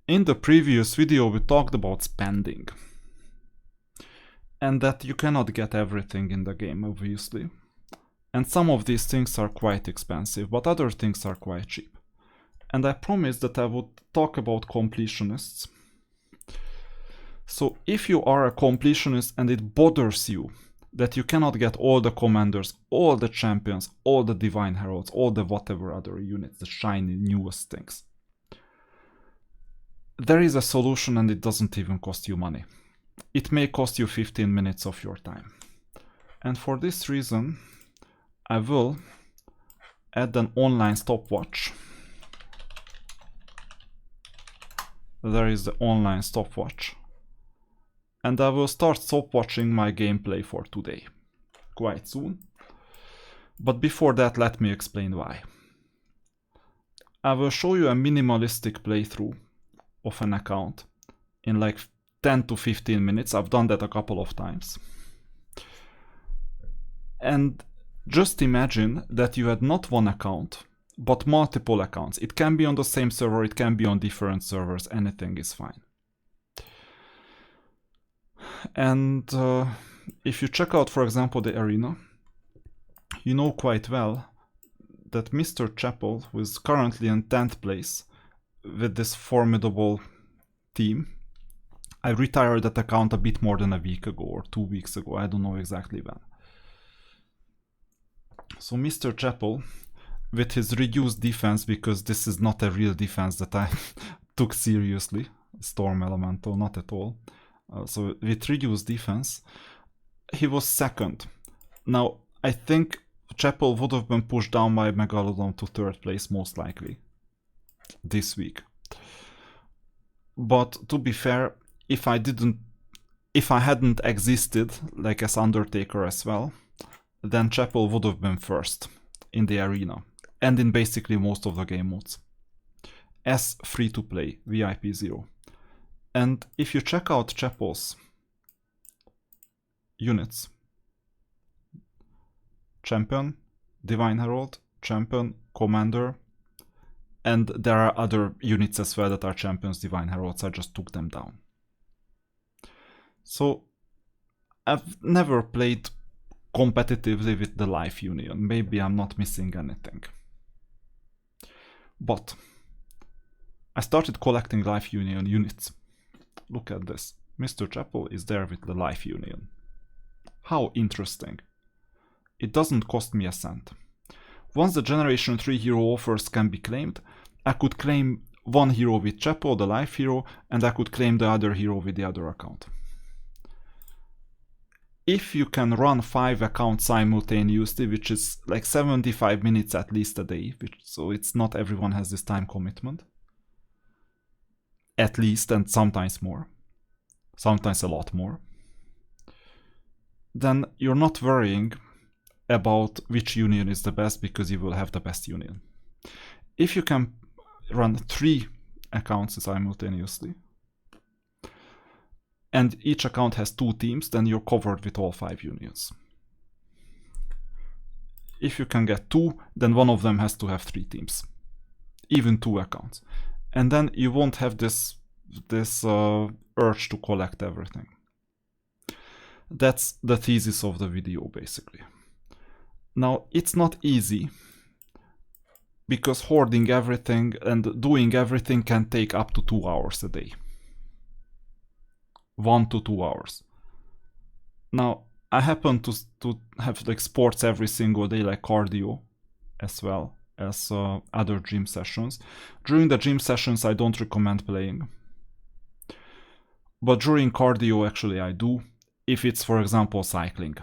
In the previous video we talked about spending, and that you cannot get everything in the game, obviously. And some of these things are quite expensive, but other things are quite cheap. And I promised that I would talk about completionists. So if you are a completionist and it bothers you that you cannot get all the commanders, all the champions, all the divine heralds, all the whatever other units, the shiny newest things, there is a solution, and it doesn't even cost you money. It may cost you 15 minutes of your time. And for this reason, I will add an online stopwatch. There is the online stopwatch. And I will start stopwatching my gameplay for today, quite soon. But before that, let me explain why. I will show you a minimalistic playthrough of an account in like 10 to 15 minutes. I've done that a couple of times. And just imagine that you had not one account, but multiple accounts. It can be on the same server, it can be on different servers, anything is fine. And if you check out, for example, the arena, you know quite well that Mr. Chapel, who is currently in 10th place with this formidable team, I retired that account a bit more than a week ago or 2 weeks ago, I don't know exactly when. So Mr. Chapel, with his reduced defense, because this is not a real defense that I took seriously, Storm Elemental, not at all. So with reduced defense, he was second. Now, I think Chapel would have been pushed down by Megalodon to 3rd place, most likely, this week. But to be fair, if I hadn't existed, like as Undertaker as well, then Chapel would have been first in the arena, and in basically most of the game modes, as free-to-play, VIP 0. And if you check out Chapel's units, Champion, Divine Herald, Champion, Commander, and there are other units as well that are Champions, Divine Heralds, I just took them down. So I've never played competitively with the Life Union. Maybe I'm not missing anything. But I started collecting Life Union units. Look at this. Mr. Chapel is there with the Life Union. How interesting. It doesn't cost me a cent. Once the Generation 3 hero offers can be claimed, I could claim one hero with Chapel, the Life hero, and I could claim the other hero with the other account. If you can run 5 accounts simultaneously, which is like 75 minutes at least a day, so it's not everyone has this time commitment. At least, and sometimes more. Sometimes a lot more. Then you're not worrying about which union is the best, because you will have the best union. If you can run 3 accounts simultaneously, and each account has 2 teams, then you're covered with all 5 unions. If you can get 2, then one of them has to have 3 teams. Even 2 accounts. And then you won't have this urge to collect everything. That's the thesis of the video, basically. Now, it's not easy, because hoarding everything and doing everything can take up to 2 hours a day. 1 to 2 hours. Now, I happen to have like sports every single day, like cardio, as well as other gym sessions. During the gym sessions, I don't recommend playing. But during cardio, actually, I do. If it's, for example, cycling.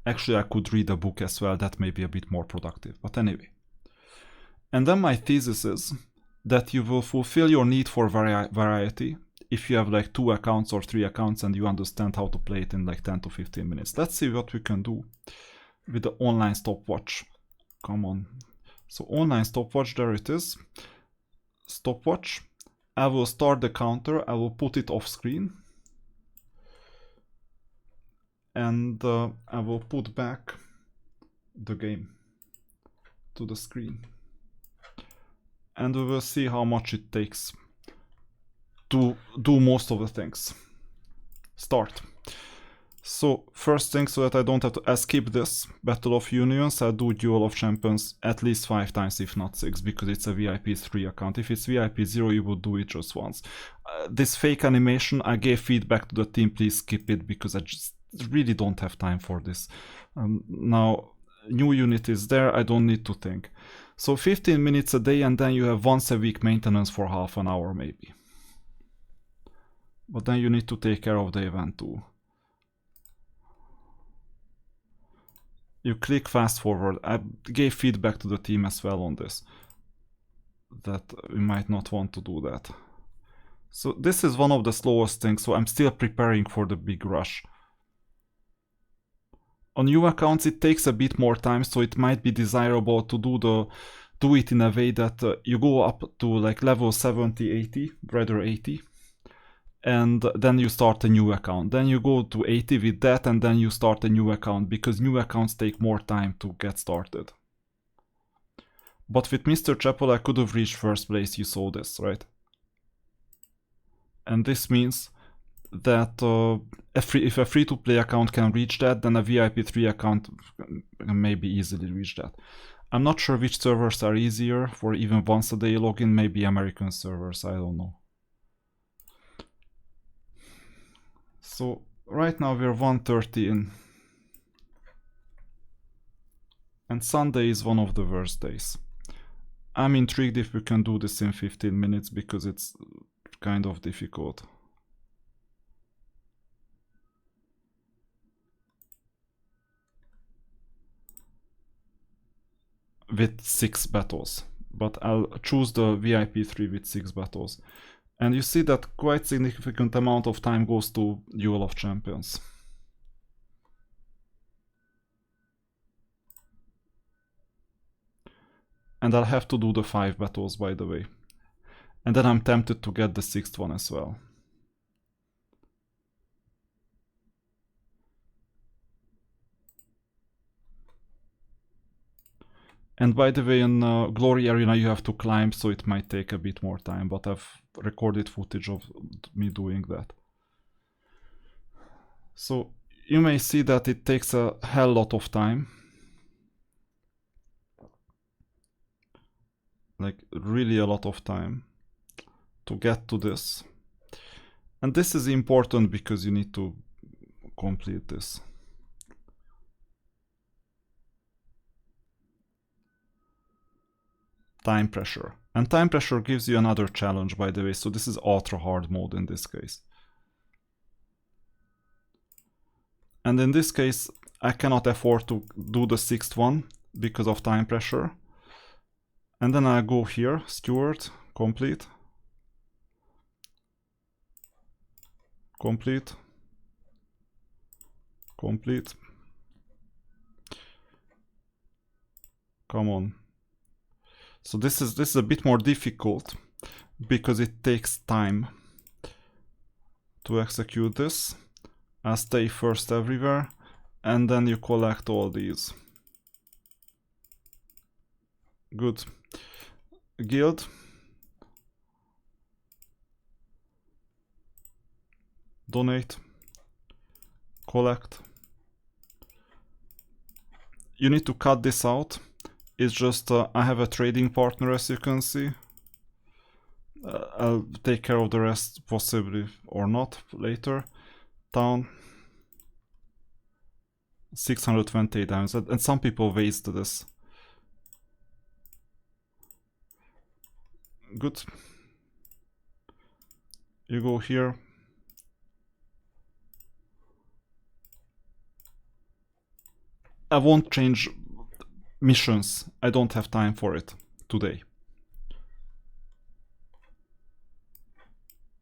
Actually, I could read a book as well. That may be a bit more productive. But anyway. And then my thesis is that you will fulfill your need for variety if you have like 2 accounts or 3 accounts and you understand how to play it in like 10 to 15 minutes. Let's see what we can do with the online stopwatch. Come on. So online stopwatch, there it is. Stopwatch. I will start the counter. I will put it off screen. And I will put back the game to the screen. and we will see how much it takes to do most of the things. Start. So first thing, so that I don't have to skip this Battle of Unions, I'll do Duel of Champions at least 5 times, if not 6, because it's a VIP 3 account. If it's VIP 0, you would do it just once. This fake animation, I gave feedback to the team, please skip it, because I just really don't have time for this. Now, new unit is there, I don't need to think. So 15 minutes a day, and then you have once a week maintenance for half an hour maybe. But then you need to take care of the event too. You click fast forward. I gave feedback to the team as well on this, that we might not want to do that. So this is one of the slowest things, so I'm still preparing for the big rush. On new accounts it takes a bit more time, so it might be desirable to do it in a way that you go up to like level 70, 80, rather 80. And then you start a new account. Then you go to 80 with that, and then you start a new account, because new accounts take more time to get started. But with Mr. Chapel I could have reached first place, you saw this, right? And this means that if a free-to-play account can reach that, then a VIP 3 account can maybe easily reach that. I'm not sure which servers are easier for even once a day login, maybe American servers, I don't know. So right now we're 1:30 in, and Sunday is one of the worst days. I'm intrigued if we can do this in 15 minutes, because it's kind of difficult. With 6 battles, but I'll choose the VIP 3 with 6 battles. And you see that quite significant amount of time goes to Duel of Champions. And I'll have to do the 5 battles, by the way. And then I'm tempted to get the 6th one as well. And by the way, in Glory Arena you have to climb, so it might take a bit more time, but I've recorded footage of me doing that. So you may see that it takes a hell lot of time. Like really a lot of time to get to this. And this is important because you need to complete this. Time pressure. And time pressure gives you another challenge, by the way, so this is ultra hard mode in this case. And in this case, I cannot afford to do the 6th one because of time pressure. And then I go here, Steward, complete. Complete. Complete. Come on. So this is a bit more difficult because it takes time to execute this. I stay first everywhere, and then you collect all these. Good. Guild. Donate. Collect. You need to cut this out. It's just I have a trading partner, as you can see. I'll take care of the rest possibly or not later. Town. 628 diamonds, and some people waste this. Good. You go here. I won't change missions. I don't have time for it today.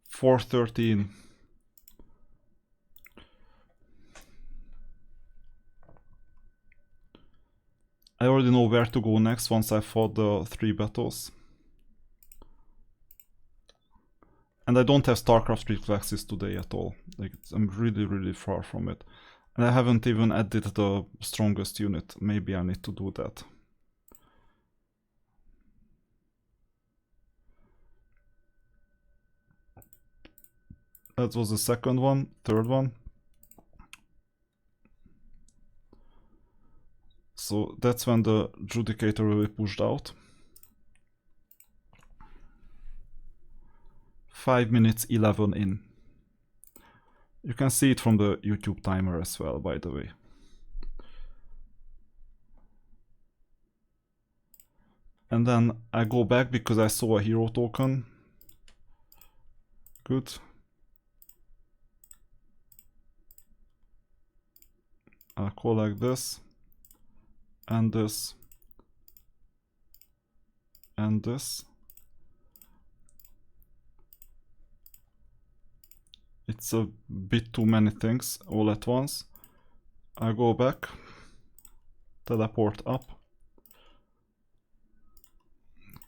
413. I already know where to go next once I fought the 3 battles. And I don't have StarCraft reflexes today at all. Like, I'm really far from it. And I haven't even added the strongest unit. Maybe I need to do that. That was the second one, third one. So that's when the Judicator will be pushed out. 5 minutes 11 in. You can see it from the YouTube timer as well, by the way. And then I go back because I saw a hero token. Good. I'll collect this, and this, and this. It's a bit too many things all at once. I go back, teleport up,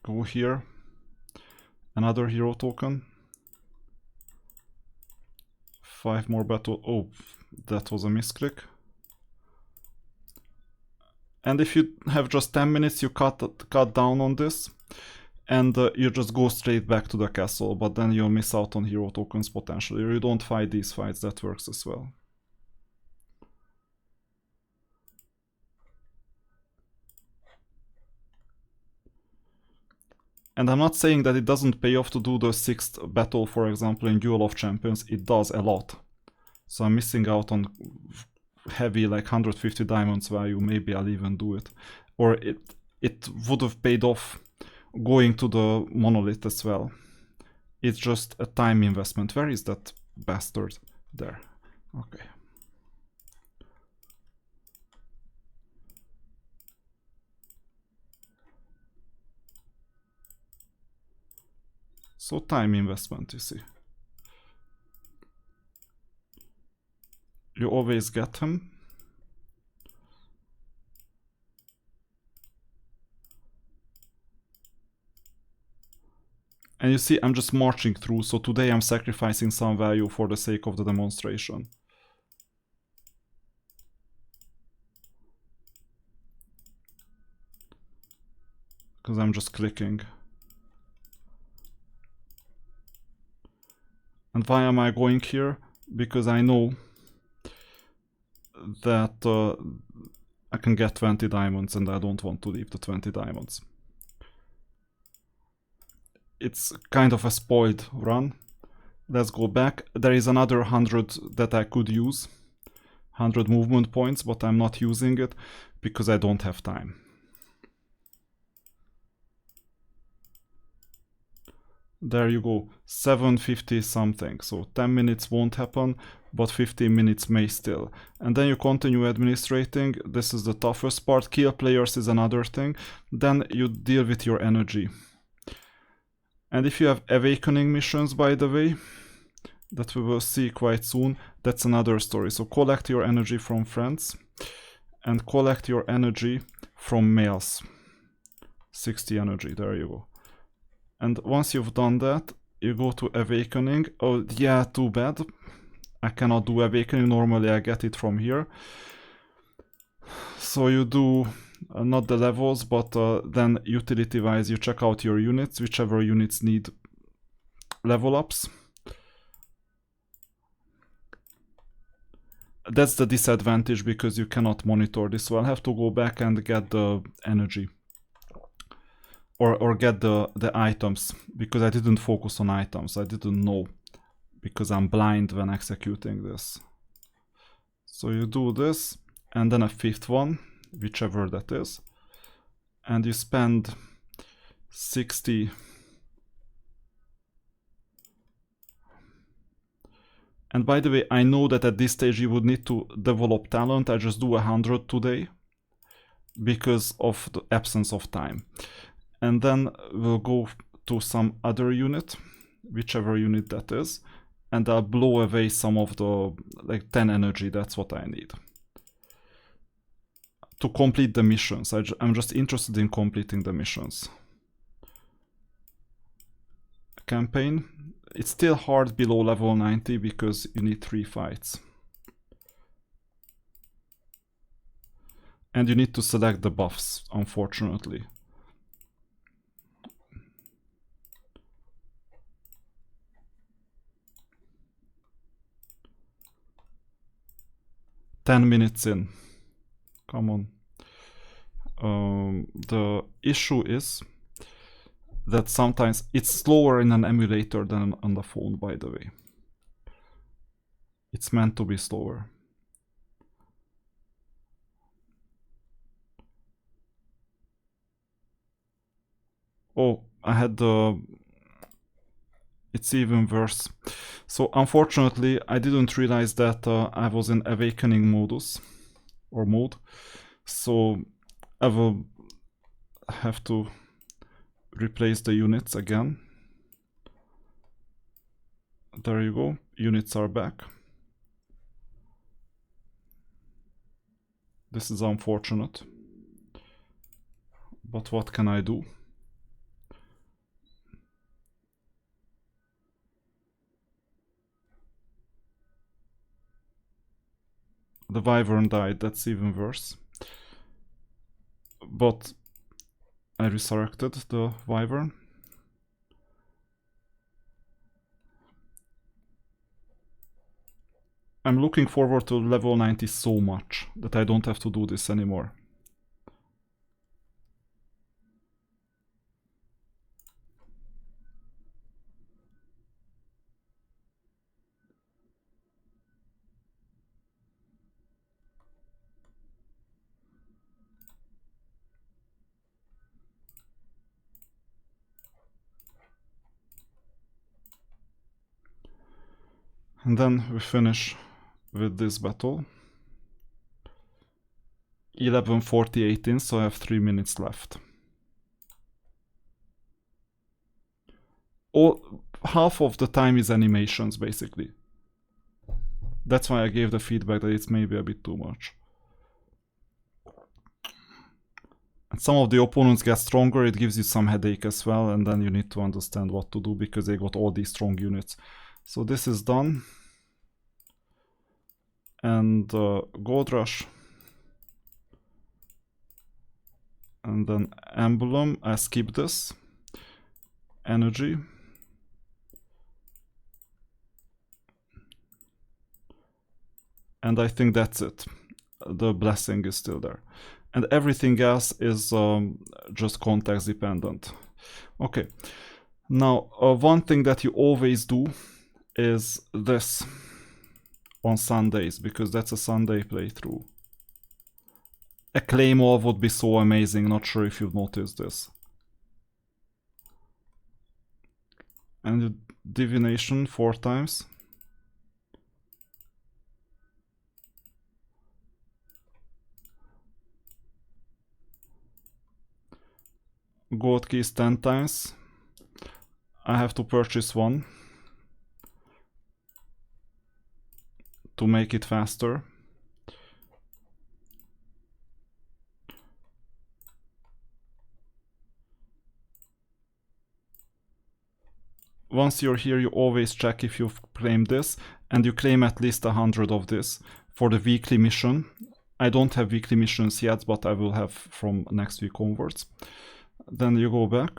go here, another hero token, 5 more battle. Oh, that was a misclick. And if you have just 10 minutes, you cut down on this, and you just go straight back to the castle, but then you'll miss out on hero tokens potentially. You don't fight these fights, that works as well. And I'm not saying that it doesn't pay off to do the 6th battle, for example, in Duel of Champions. It does a lot. So I'm missing out on heavy, like 150 diamonds value. Maybe I'll even do it. Or it would have paid off going to the monolith as well. It's just a time investment. Where is that bastard? There. Okay. So time investment, you see. You always get him. And you see, I'm just marching through, so today I'm sacrificing some value for the sake of the demonstration. Because I'm just clicking. And why am I going here? Because I know that I can get 20 diamonds and I don't want to leave the 20 diamonds. It's kind of a spoiled run. Let's go back. There is another 100 that I could use. 100 movement points, but I'm not using it because I don't have time. There you go, 750 something. So 10 minutes won't happen, but 15 minutes may still. And then you continue administrating. This is the toughest part. Kill players is another thing. Then you deal with your energy. And if you have awakening missions, by the way, that we will see quite soon, that's another story. So collect your energy from friends and collect your energy from males. 60 energy, there you go. And once you've done that, you go to Awakening. Oh, yeah, too bad. I cannot do Awakening. Normally I get it from here. So you do not the levels, but then utility-wise you check out your units, whichever units need level ups. That's the disadvantage because you cannot monitor this. So I'll have to go back and get the energy. Or get the items, because I didn't focus on items. I didn't know, because I'm blind when executing this. So you do this, and then a 5th one, whichever that is. And you spend 60. And by the way, I know that at this stage you would need to develop talent. I just do 100 today, because of the absence of time. And then we'll go to some other unit, whichever unit that is, and I'll blow away some of the, like 10 energy, that's what I need. To complete the missions, I'm just interested in completing the missions. Campaign, it's still hard below level 90 because you need 3 fights. And you need to select the buffs, unfortunately. 10 minutes in. Come on. The issue is that sometimes it's slower in an emulator than on the phone, by the way. It's meant to be slower. Oh, I had the... It's even worse. So unfortunately, I didn't realize that I was in awakening modus or mode. So I will have to replace the units again. There you go, units are back. This is unfortunate, but what can I do? The wyvern died, that's even worse. But I resurrected the wyvern. I'm looking forward to level 90 so much that I don't have to do this anymore. And then we finish with this battle. 11:48 in, so I have 3 minutes left. Half of the time is animations, basically. That's why I gave the feedback that it's maybe a bit too much. And some of the opponents get stronger, it gives you some headache as well, and then you need to understand what to do because they got all these strong units. So this is done. And Gold Rush. And then Emblem, I skip this. Energy. And I think that's it. The blessing is still there. And everything else is just context dependent. Okay. Now, one thing that you always do is this on Sundays, because that's a Sunday playthrough. A Claymore would be so amazing, not sure if you've noticed this. And Divination 4 times. Gold keys 10 times. I have to purchase one to make it faster. Once you're here, you always check if you've claimed this, and you claim at least 100 of this for the weekly mission. I don't have weekly missions yet, but I will have from next week onwards. Then you go back.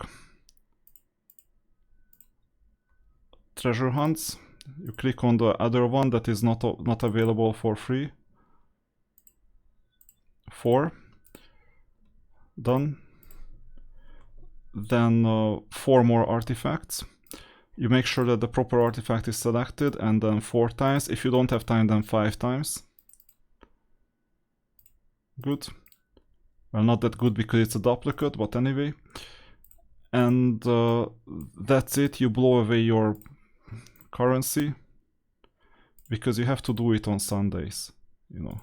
Treasure hunts. You click on the other one that is not available for free. 4. Done. Then 4 more artifacts. You make sure that the proper artifact is selected, and then 4 times. If you don't have time, then 5 times. Good. Well, not that good because it's a duplicate, but anyway. And that's it. You blow away your currency because you have to do it on Sundays, you know.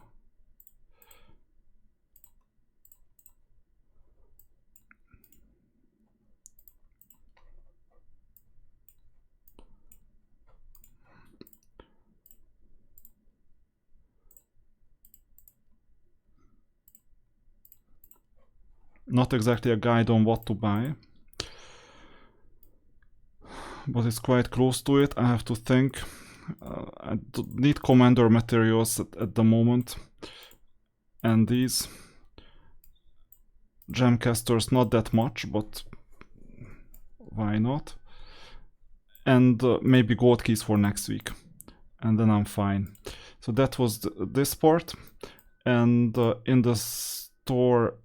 Not exactly a guide on what to buy, but it's quite close to it. I have to think. I need commander materials at the moment, and these gemcasters not that much, but why not? And maybe gold keys for next week. and then I'm fine. So that was this part. And in the store,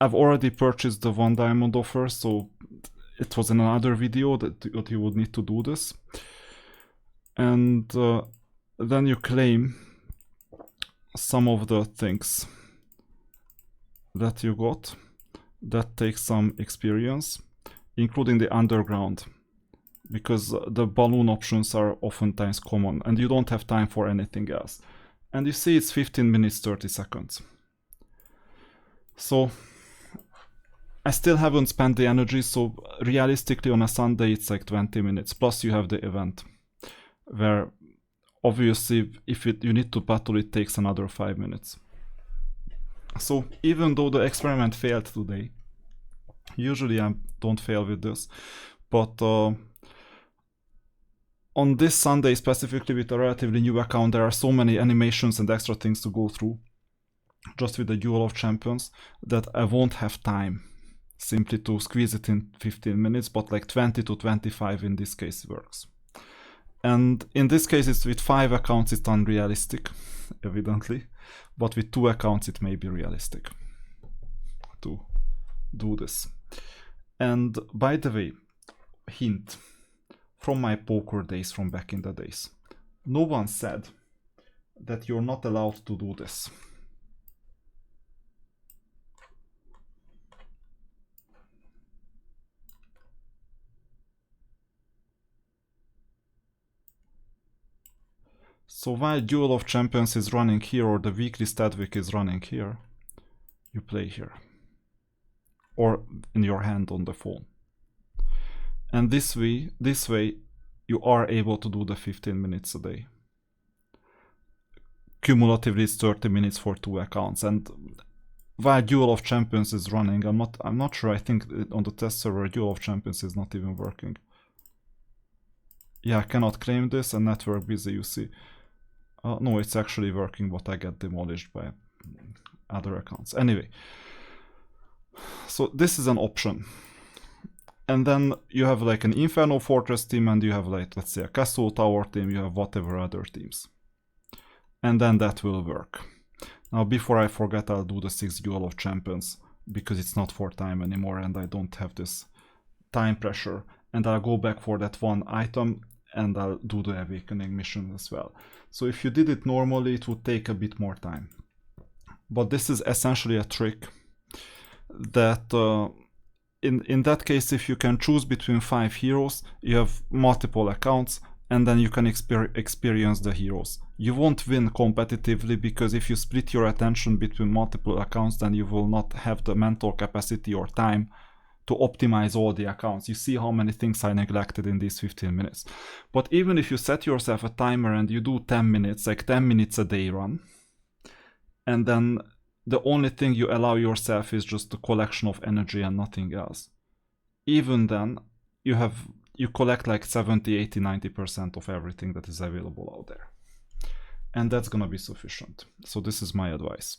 I've already purchased the 1 diamond offer, so it was in another video that you would need to do this. And then you claim some of the things that you got that takes some experience, including the underground, because the balloon options are oftentimes common and you don't have time for anything else. And you see it's 15 minutes 30 seconds. So I still haven't spent the energy, so realistically on a Sunday it's like 20 minutes, plus you have the event, where obviously if you need to battle, it takes another 5 minutes. So even though the experiment failed today, usually I don't fail with this, but on this Sunday specifically with a relatively new account, there are so many animations and extra things to go through just with the Duel of Champions that I won't have time simply to squeeze it in 15 minutes, but like 20 to 25 in this case works. And in this case, it's with 5 accounts, it's unrealistic, evidently, but with 2 accounts, it may be realistic to do this. And by the way, hint from my poker days from back in the days, no one said that you're not allowed to do this. So while Duel of Champions is running here, or the weekly Stadwick is running here, you play here. Or in your hand on the phone. And this way you are able to do the 15 minutes a day. Cumulatively it's 30 minutes for 2 accounts. And while Duel of Champions is running, I'm not sure, I think on the test server Duel of Champions is not even working. Yeah, I cannot claim this, and network busy, you see. No, it's actually working, but I get demolished by other accounts. Anyway, so this is an option. And then you have like an Inferno Fortress team, and you have like, let's say, a Castle Tower team, you have whatever other teams. And then that will work. Now, before I forget, I'll do the 6th Duel of Champions, because it's not for time anymore, and I don't have this time pressure. And I'll go back for that 1 item, and I'll do the Awakening mission as well. So if you did it normally, it would take a bit more time. But this is essentially a trick that in that case, if you can choose between 5 heroes, you have multiple accounts, and then you can experience the heroes. You won't win competitively, because if you split your attention between multiple accounts, then you will not have the mental capacity or time to optimize all the accounts. You see how many things I neglected in these 15 minutes. But even if you set yourself a timer and you do 10 minutes, like 10 minutes a day run, and then the only thing you allow yourself is just a collection of energy and nothing else, even then you collect like 70, 80, 90% of everything that is available out there. And that's gonna be sufficient. So this is my advice.